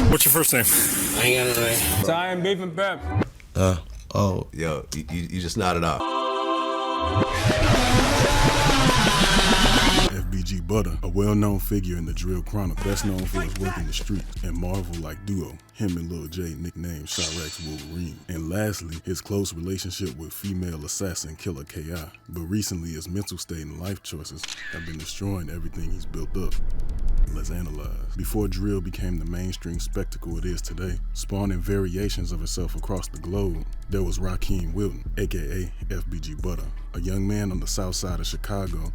What's your first name? I ain't got no name. Italian beef and pep. Oh, yo, you just nodded off. FBG Butta, a well-known figure in the drill chronicle, best known for his work in the street and Marvel-like duo, him and Lil J, nicknamed Chiraq's Wolverine. And lastly, his close relationship with female assassin killer K.I. But recently, his mental state and life choices have been destroying everything he's built up. Let's analyze. Before drill became the mainstream spectacle it is today, spawning variations of itself across the globe, there was Raheem Wilton, aka FBG Butta, a young man on the south side of Chicago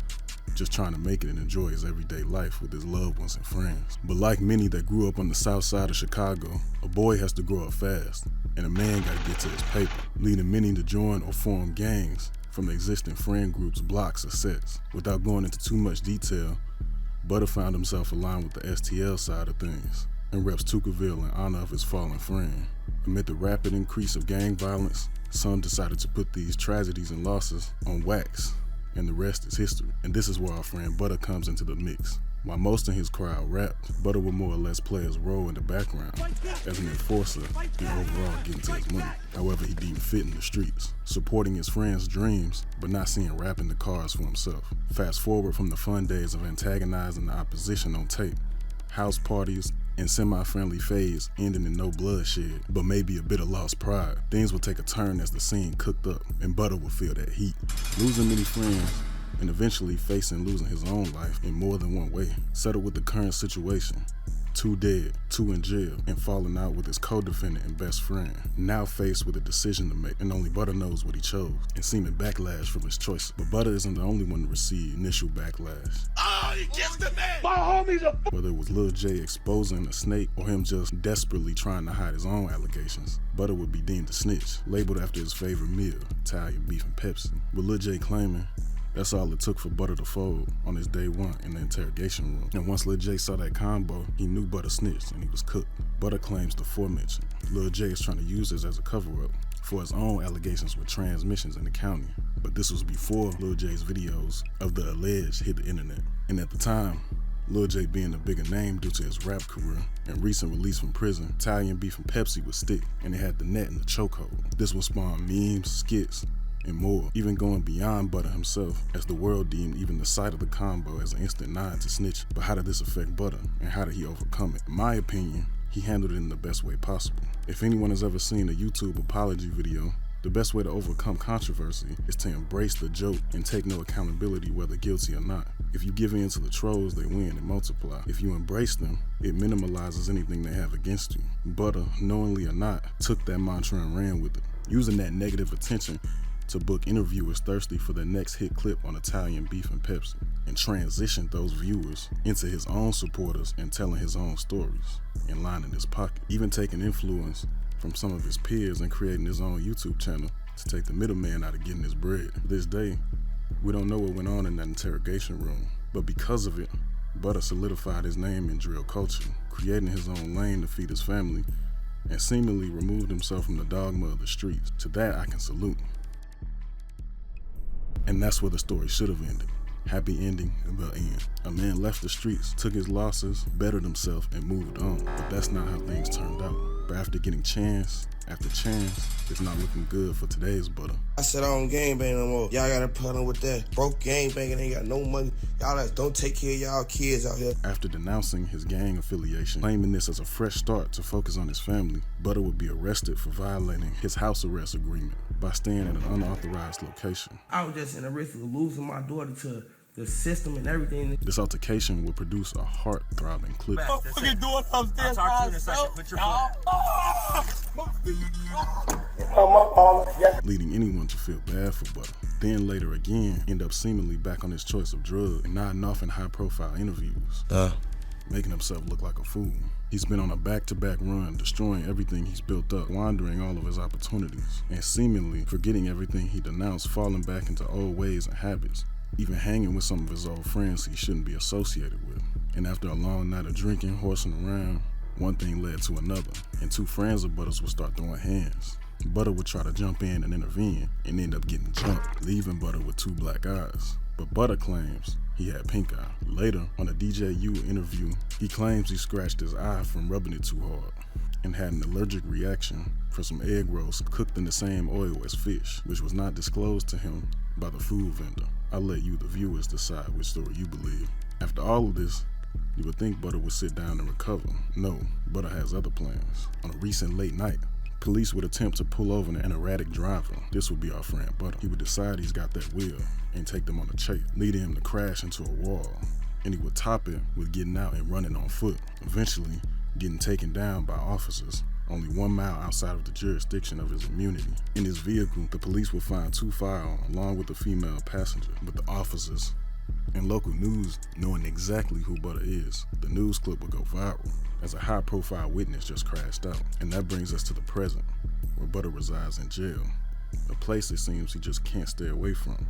just trying to make it and enjoy his everyday life with his loved ones and friends. But like many that grew up on the south side of Chicago, a boy has to grow up fast, and a man gotta get to his paper, leading many to join or form gangs from the existing friend groups, blocks, or sets. Without going into too much detail, Butta found himself aligned with the STL side of things and reps Tuckerville in honor of his fallen friend. Amid the rapid increase of gang violence, some decided to put these tragedies and losses on wax, and the rest is history. And this is where our friend Butta comes into the mix. While most of his crowd rapped, Butta would more or less play his role in the background as an enforcer and overall getting to his money. However, he deemed fit in the streets, supporting his friends' dreams, but not seeing rap in the cards for himself. Fast forward from the fun days of antagonizing the opposition on tape, house parties, and semi-friendly fades ending in no bloodshed, but maybe a bit of lost pride. Things would take a turn as the scene cooked up, and Butta would feel that heat. Losing many friends, and eventually facing losing his own life in more than one way. Settled with the current situation, 2 dead, 2 in jail, and falling out with his co-defendant and best friend. Now faced with a decision to make, and only Butta knows what he chose, and seeming backlash from his choices. But Butta isn't the only one to receive initial backlash. Oh, you kissed the man! My homies are... Whether it was Lil J exposing a snake or him just desperately trying to hide his own allegations, Butta would be deemed a snitch, labeled after his favorite meal, Italian beef and Pepsi. With Lil J claiming that's all it took for Butta to fold on his day one in the interrogation room. And once Lil J saw that combo, he knew Butta snitched and he was cooked. Butta claims the aforementioned. Lil J is trying to use this as a cover-up for his own allegations with transmissions in the county. But this was before Lil J's videos of the alleged hit the internet. And at the time, Lil J being a bigger name due to his rap career and recent release from prison, Italian beef and Pepsi would stick, and it had the net in the chokehold. This would spawn memes, skits, and more, even going beyond Butta himself, as the world deemed even the sight of the combo as an instant nod to snitch. But how did this affect Butta, and how did he overcome it? In my opinion, he handled it in the best way possible. If anyone has ever seen a YouTube apology video, the best way to overcome controversy is to embrace the joke and take no accountability whether guilty or not. If you give in to the trolls, they win and multiply. If you embrace them, it minimalizes anything they have against you. Butta, knowingly or not, took that mantra and ran with it, using that negative attention to book interviewers thirsty for the next hit clip on Italian beef and Pepsi, and transition those viewers into his own supporters and telling his own stories and lining his pocket, even taking influence from some of his peers and creating his own YouTube channel to take the middleman out of getting his bread. To this day, we don't know what went on in that interrogation room, but because of it, Butta solidified his name in drill culture, creating his own lane to feed his family, and seemingly removed himself from the dogma of the streets. To that, I can salute. And that's where the story should have ended. Happy ending, the end. A man left the streets, took his losses, bettered himself, and moved on. But that's not how things turned out. But after getting chance after chance, it's not looking good for today's Butta. I said I don't gangbang no more. Y'all gotta put on with that. Broke gangbanging, ain't got no money. Y'all don't take care of y'all kids out here. After denouncing his gang affiliation, claiming this as a fresh start to focus on his family, Butta would be arrested for violating his house arrest agreement by staying at an unauthorized location. I was just in the risk of losing my daughter to the system and everything. This altercation would produce a heart-throbbing clip. What you doing upstairs? I'll talk to you in a second. Put your foot. Leading anyone to feel bad for Butta. Then later again, end up seemingly back on his choice of drug and nodding off in high-profile interviews, making himself look like a fool. He's been on a back-to-back run, destroying everything he's built up, squandering all of his opportunities, and seemingly forgetting everything he denounced, falling back into old ways and habits, even hanging with some of his old friends he shouldn't be associated with. And after a long night of drinking, horsing around, one thing led to another, and 2 friends of Butta's would start throwing hands. Butta would try to jump in and intervene, and end up getting jumped, leaving Butta with 2 black eyes. But Butta claims he had pink eye. Later, on a DJU interview, he claims he scratched his eye from rubbing it too hard and had an allergic reaction for some egg rolls cooked in the same oil as fish, which was not disclosed to him by the food vendor. I'll let you, the viewers, decide which story you believe. After all of this, you would think Butta would sit down and recover. No, Butta has other plans. On a recent late night, police would attempt to pull over an erratic driver. This would be our friend Butta. He would decide he's got that wheel and take them on a chase, leading him to crash into a wall. And he would top it with getting out and running on foot, eventually getting taken down by officers only 1 mile outside of the jurisdiction of his immunity. In his vehicle, the police would find 2 firearms along with the female passenger, with the officers and local news knowing exactly who Butta is. The news clip would go viral as a high-profile witness just crashed out. And that brings us to the present, where Butta resides in jail, a place it seems he just can't stay away from,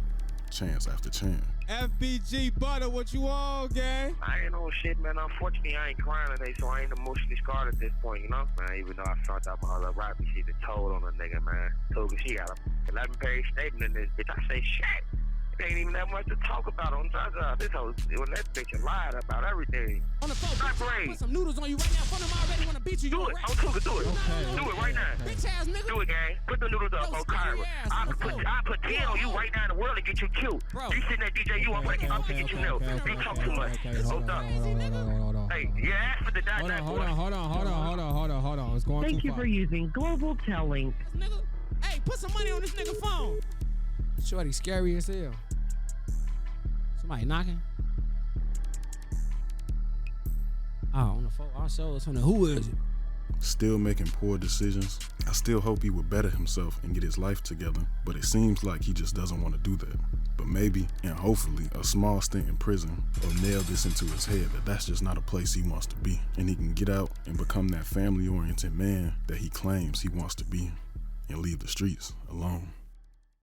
chance after chance. FBG Butta, what you on, gang? I ain't no shit, man. Unfortunately, I ain't crying today, so I ain't emotionally scarred at this point, you know? Man, even though I found out my other rap, she the told on a nigga, man. Told her she got a 11-page statement in this bitch. I say shit. There ain't even that much to talk about on Zaza. This whole, when that bitch lied about everything. On the phone, bitch, put some noodles on you right now. Front of them already want to beat you. Do it. I'm Tuka, do it. Okay. Do it right now. Bitch ass nigga. Do it, gang. Put the noodles up on Kyra. I put 10 on you right now in the world to get you killed. Bro. You sitting at DJU, I'm like, I'm to get you now. You talk too much. Hold up. Hold on. Hey, you asked for the die boy. Hold on. It's going Thank too you far. for using Global Telling. Nigga, hey, put some money on this nigga phone. Shorty scary as hell. Somebody knocking? Oh, on the phone. I'll show us on the who is it? Still making poor decisions. I still hope he would better himself and get his life together, but it seems like he just doesn't want to do that. But maybe, and hopefully, a small stint in prison will nail this into his head that that's just not a place he wants to be, and he can get out and become that family-oriented man that he claims he wants to be and leave the streets alone.